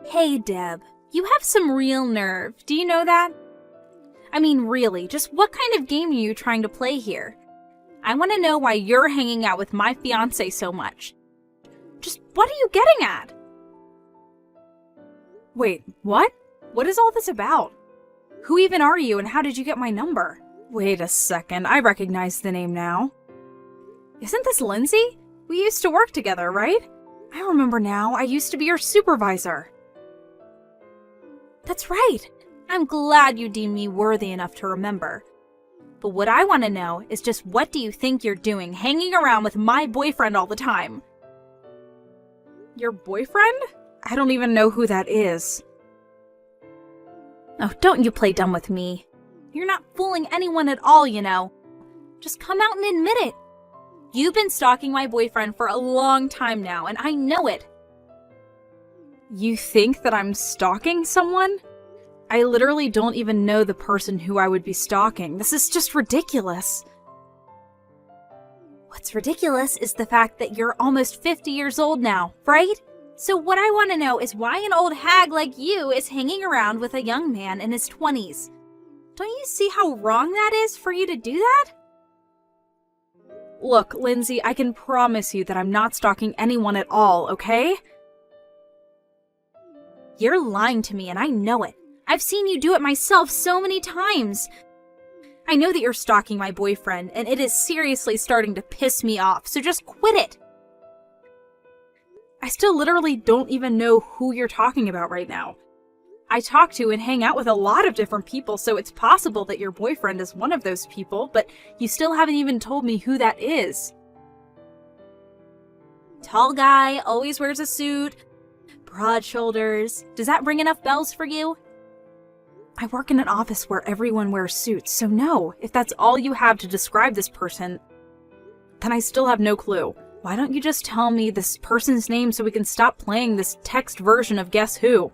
Hey, Deb, you have some real nerve. Do you know that? I mean, really, just what kind of game are you trying to play here? I want to know why you're hanging out with my fiancé so much. Just what are you getting at? Wait, what? What is all this about? Who even are you and how did you get my number? Wait a second, I recognize the name now. Isn't this Lindsay? We used to work together, right? I remember now, I used to be your supervisor. That's right. I'm glad you deem me worthy enough to remember. But what I want to know is just what do you think you're doing hanging around with my boyfriend all the time? Your boyfriend? I don't even know who that is. Oh, don't you play dumb with me. You're not fooling anyone at all, you know. Just come out and admit it. You've been stalking my boyfriend for a long time now, and I know it. You think that I'm stalking someone? I literally don't even know the person who I would be stalking. This is just ridiculous. What's ridiculous is the fact that you're almost 50 years old now, right? So what I want to know is why an old hag like you is hanging around with a young man in his 20s. Don't you see how wrong that is for you to do that? Look, Lindsay, I can promise you that I'm not stalking anyone at all, okay? You're lying to me and I know it. I've seen you do it myself so many times. I know that you're stalking my boyfriend and it is seriously starting to piss me off, so just quit it. I still literally don't even know who you're talking about right now. I talk to and hang out with a lot of different people, so it's possible that your boyfriend is one of those people, but you still haven't even told me who that is. Tall guy, always wears a suit, broad shoulders. Does that ring enough bells for you? I work in an office where everyone wears suits, so no, if that's all you have to describe this person, then I still have no clue. Why don't you just tell me this person's name so we can stop playing this text version of Guess Who?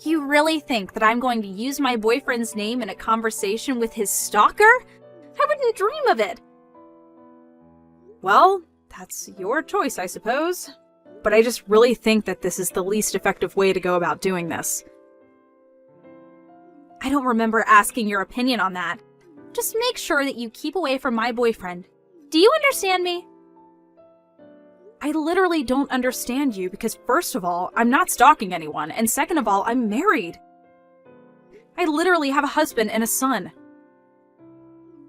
You really think that I'm going to use my boyfriend's name in a conversation with his stalker? I wouldn't dream of it. Well, that's your choice, I suppose. But I just really think that this is the least effective way to go about doing this. I don't remember asking your opinion on that. Just make sure that you keep away from my boyfriend. Do you understand me? I literally don't understand you because first of all, I'm not stalking anyone, and second of all, I'm married. I literally have a husband and a son.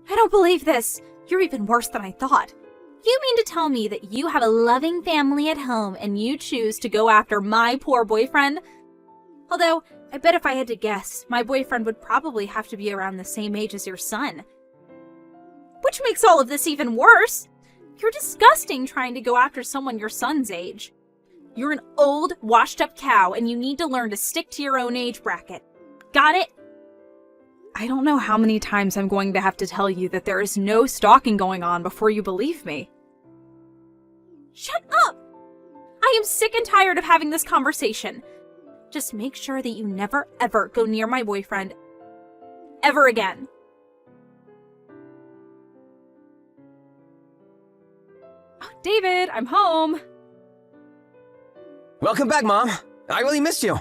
I don't believe this. You're even worse than I thought. You mean to tell me that you have a loving family at home and you choose to go after my poor boyfriend? Although, I bet if I had to guess, my boyfriend would probably have to be around the same age as your son. Which makes all of this even worse. You're disgusting trying to go after someone your son's age. You're an old, washed-up cow, and you need to learn to stick to your own age bracket. Got it? I don't know how many times I'm going to have to tell you that there is no stalking going on before you believe me. Shut up! I am sick and tired of having this conversation. Just make sure that you never, ever go near my boyfriend. Ever again. David, I'm home. Welcome back, Mom. I really missed you.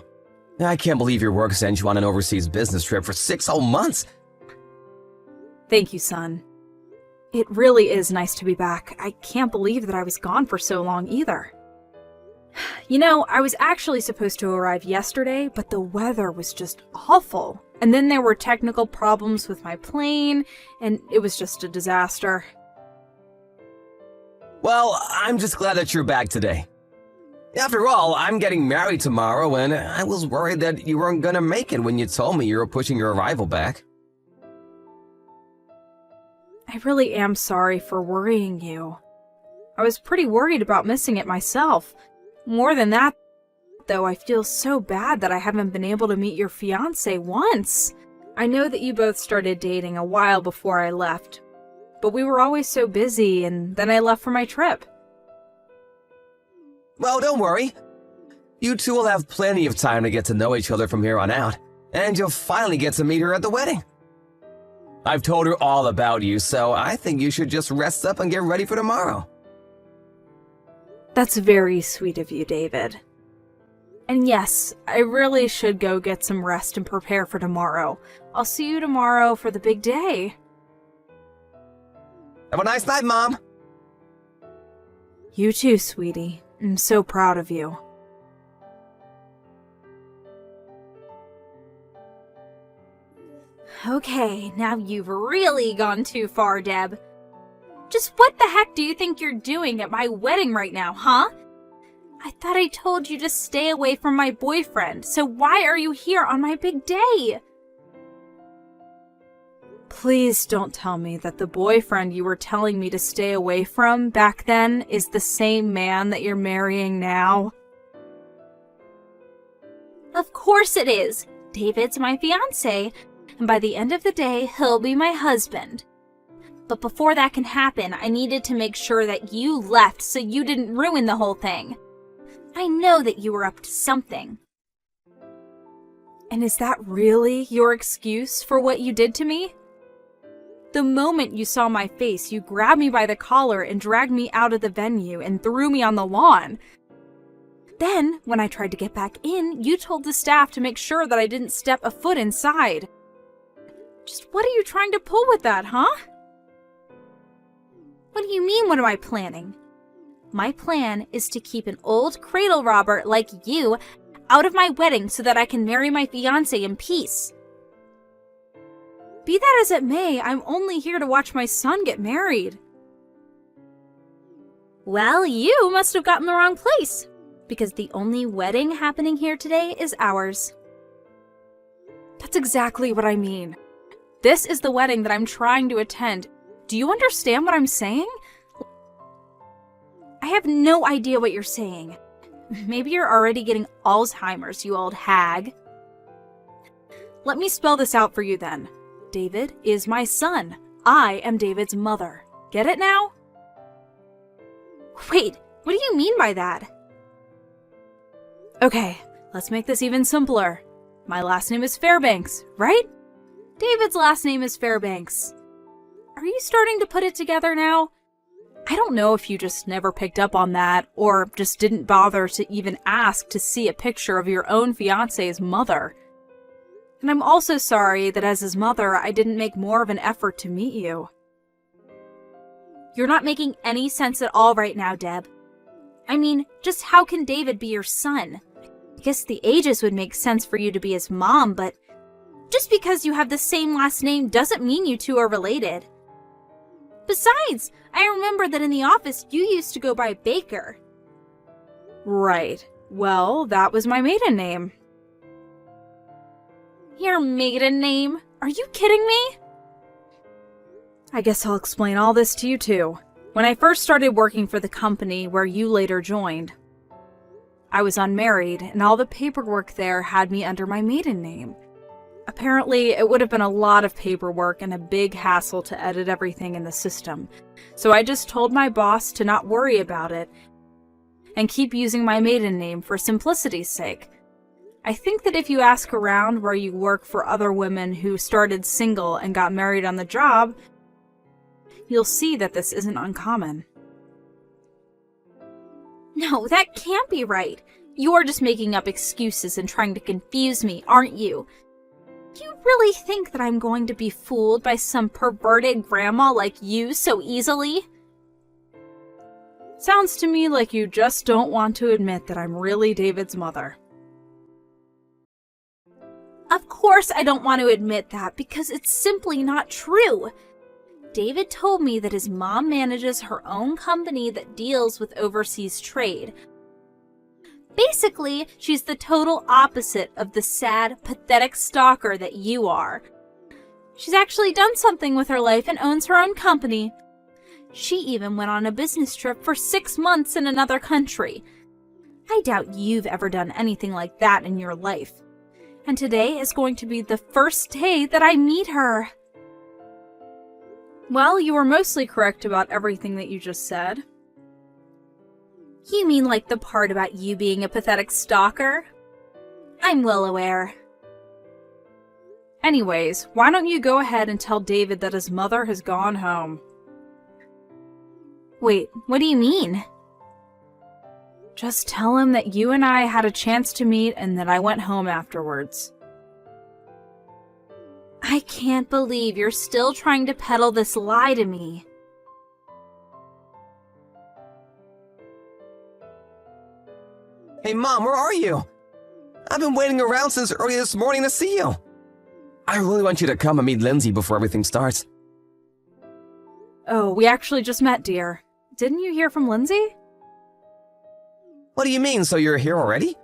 I can't believe your work sent you on an overseas business trip for 6 whole months. Thank you, son. It really is nice to be back. I can't believe that I was gone for so long either. You know, I was actually supposed to arrive yesterday, but the weather was just awful. And then there were technical problems with my plane, and it was just a disaster. Well, I'm just glad that you're back today. After all, I'm getting married tomorrow, and I was worried that you weren't gonna make it when you told me you were pushing your arrival back. I really am sorry for worrying you. I was pretty worried about missing it myself. More than that, though, I feel so bad that I haven't been able to meet your fiancé once. I know that you both started dating a while before I left, but we were always so busy, and then I left for my trip. Well, don't worry. You two will have plenty of time to get to know each other from here on out, and you'll finally get to meet her at the wedding. I've told her all about you, so I think you should just rest up and get ready for tomorrow. That's very sweet of you, David. And yes, I really should go get some rest and prepare for tomorrow. I'll see you tomorrow for the big day. Have a nice night, Mom. You too, sweetie. I'm so proud of you. Okay, now you've really gone too far, Deb. Just what the heck do you think you're doing at my wedding right now, huh? I thought I told you to stay away from my boyfriend, so why are you here on my big day? Please don't tell me that the boyfriend you were telling me to stay away from back then is the same man that you're marrying now. Of course it is. David's my fiancé, and by the end of the day, he'll be my husband. But before that can happen, I needed to make sure that you left so you didn't ruin the whole thing. I know that you were up to something. And is that really your excuse for what you did to me? The moment you saw my face, you grabbed me by the collar and dragged me out of the venue and threw me on the lawn. Then, when I tried to get back in, you told the staff to make sure that I didn't step a foot inside. Just what are you trying to pull with that, huh? What do you mean, what am I planning? My plan is to keep an old cradle robber like you out of my wedding so that I can marry my fiancé in peace. Be that as it may, I'm only here to watch my son get married. Well, you must have gotten the wrong place, because the only wedding happening here today is ours. That's exactly what I mean. This is the wedding that I'm trying to attend. Do you understand what I'm saying? I have no idea what you're saying. Maybe you're already getting Alzheimer's, you old hag. Let me spell this out for you then. David is my son. I am David's mother. Get it now? Wait, what do you mean by that? Okay, let's make this even simpler. My last name is Fairbanks, right? David's last name is Fairbanks. Are you starting to put it together now? I don't know if you just never picked up on that, or just didn't bother to even ask to see a picture of your own fiancé's mother. And I'm also sorry that as his mother, I didn't make more of an effort to meet you. You're not making any sense at all right now, Deb. I mean, just how can David be your son? I guess the ages would make sense for you to be his mom, but just because you have the same last name doesn't mean you two are related. Besides, I remember that in the office you used to go by Baker. Right. Well, that was my maiden name. Your maiden name? Are you kidding me? I guess I'll explain all this to you too. When I first started working for the company where you later joined, I was unmarried and all the paperwork there had me under my maiden name. Apparently, it would have been a lot of paperwork and a big hassle to edit everything in the system, so I just told my boss to not worry about it and keep using my maiden name for simplicity's sake. I think that if you ask around where you work for other women who started single and got married on the job, you'll see that this isn't uncommon. No, that can't be right. You're just making up excuses and trying to confuse me, aren't you? You really think that I'm going to be fooled by some perverted grandma like you so easily? Sounds to me like you just don't want to admit that I'm really David's mother. Of course I don't want to admit that, because it's simply not true. David told me that his mom manages her own company that deals with overseas trade. Basically, she's the total opposite of the sad, pathetic stalker that you are. She's actually done something with her life and owns her own company. She even went on a business trip for 6 months in another country. I doubt you've ever done anything like that in your life. And today is going to be the first day that I meet her. Well, you were mostly correct about everything that you just said. You mean like the part about you being a pathetic stalker? I'm well aware. Anyways, why don't you go ahead and tell David that his mother has gone home? Wait, what do you mean? Just tell him that you and I had a chance to meet and that I went home afterwards. I can't believe you're still trying to peddle this lie to me. Hey, Mom, where are you? I've been waiting around since early this morning to see you. I really want you to come and meet Lindsay before everything starts. Oh, we actually just met, dear. Didn't you hear from Lindsay? What do you mean, so you're here already?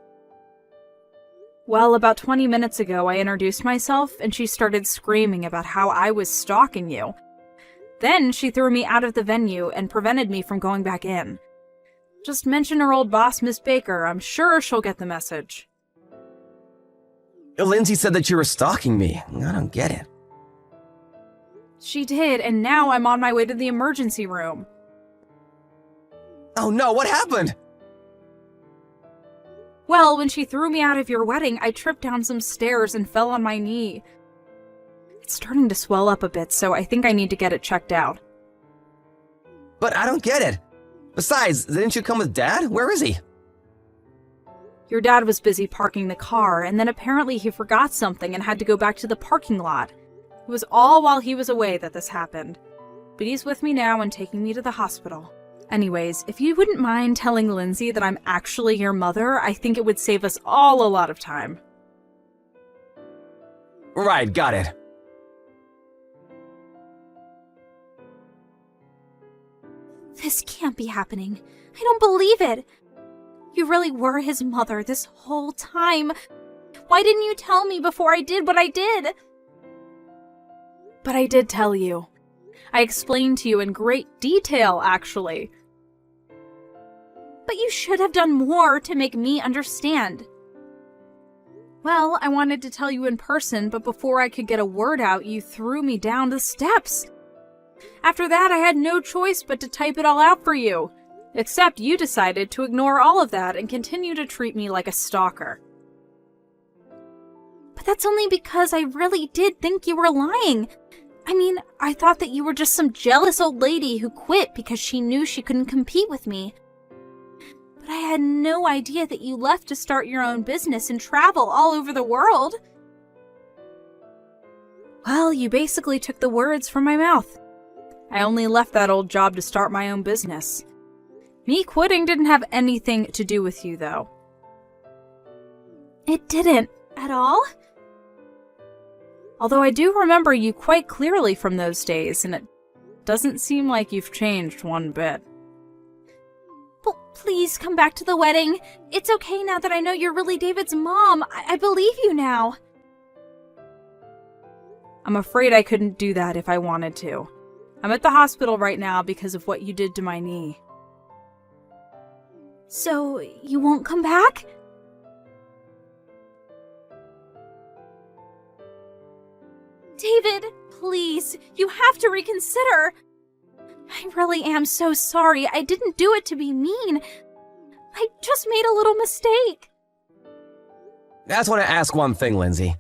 Well, about 20 minutes ago, I introduced myself, and she started screaming about how I was stalking you. Then she threw me out of the venue and prevented me from going back in. Just mention her old boss, Miss Baker. I'm sure she'll get the message. Lindsay said that you were stalking me. I don't get it. She did, and now I'm on my way to the emergency room. Oh no, what happened? Well, when she threw me out of your wedding, I tripped down some stairs and fell on my knee. It's starting to swell up a bit, so I think I need to get it checked out. But I don't get it. Besides, didn't you come with Dad? Where is he? Your dad was busy parking the car, and then apparently he forgot something and had to go back to the parking lot. It was all while he was away that this happened. But he's with me now and taking me to the hospital. Anyways, if you wouldn't mind telling Lindsay that I'm actually your mother, I think it would save us all a lot of time. Right, got it. This can't be happening. I don't believe it. You really were his mother this whole time. Why didn't you tell me before I did what I did? But I did tell you. I explained to you in great detail, actually. But you should have done more to make me understand. Well, I wanted to tell you in person, but before I could get a word out, you threw me down the steps. After that, I had no choice but to type it all out for you. Except you decided to ignore all of that and continue to treat me like a stalker. But that's only because I really did think you were lying. I mean, I thought that you were just some jealous old lady who quit because she knew she couldn't compete with me. But I had no idea that you left to start your own business and travel all over the world. Well, you basically took the words from my mouth. I only left that old job to start my own business. Me quitting didn't have anything to do with you, though. It didn't, at all? Although I do remember you quite clearly from those days, and it doesn't seem like you've changed one bit. Well, please come back to the wedding. It's okay now that I know you're really David's mom. I believe you now. I'm afraid I couldn't do that if I wanted to. I'm at the hospital right now because of what you did to my knee. So, you won't come back? David, please, you have to reconsider. I really am so sorry. I didn't do it to be mean. I just made a little mistake. I just want to ask one thing, Lindsay.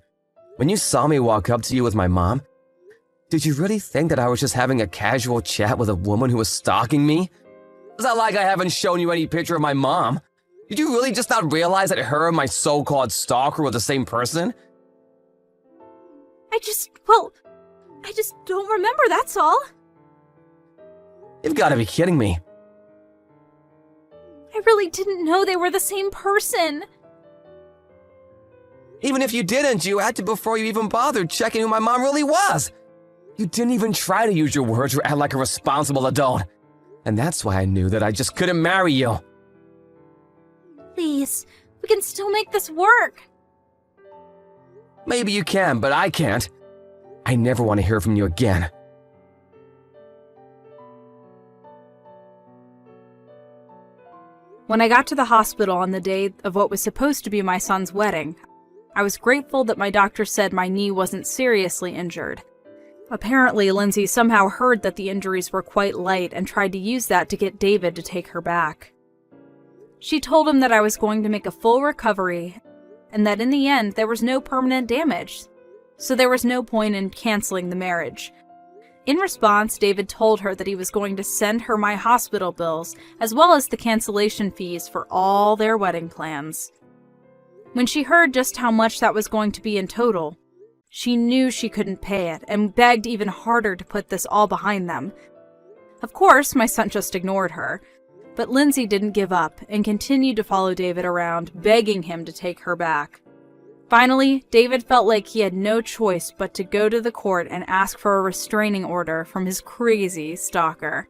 When you saw me walk up to you with my mom, did you really think that I was just having a casual chat with a woman who was stalking me? It's not like I haven't shown you any picture of my mom. Did you really just not realize that her and my so-called stalker were the same person? I just don't remember, that's all. You've got to be kidding me. I really didn't know they were the same person. Even if you didn't, you acted before you even bothered checking who my mom really was. You didn't even try to use your words or act like a responsible adult. And that's why I knew that I just couldn't marry you. Please, we can still make this work. Maybe you can, but I can't. I never want to hear from you again. When I got to the hospital on the day of what was supposed to be my son's wedding, I was grateful that my doctor said my knee wasn't seriously injured. Apparently, Lindsay somehow heard that the injuries were quite light and tried to use that to get David to take her back. She told him that I was going to make a full recovery and that in the end there was no permanent damage, so there was no point in canceling the marriage. In response, David told her that he was going to send her my hospital bills, as well as the cancellation fees for all their wedding plans. When she heard just how much that was going to be in total, she knew she couldn't pay it and begged even harder to put this all behind them. Of course, my son just ignored her, but Lindsay didn't give up and continued to follow David around, begging him to take her back. Finally, David felt like he had no choice but to go to the court and ask for a restraining order from his crazy stalker.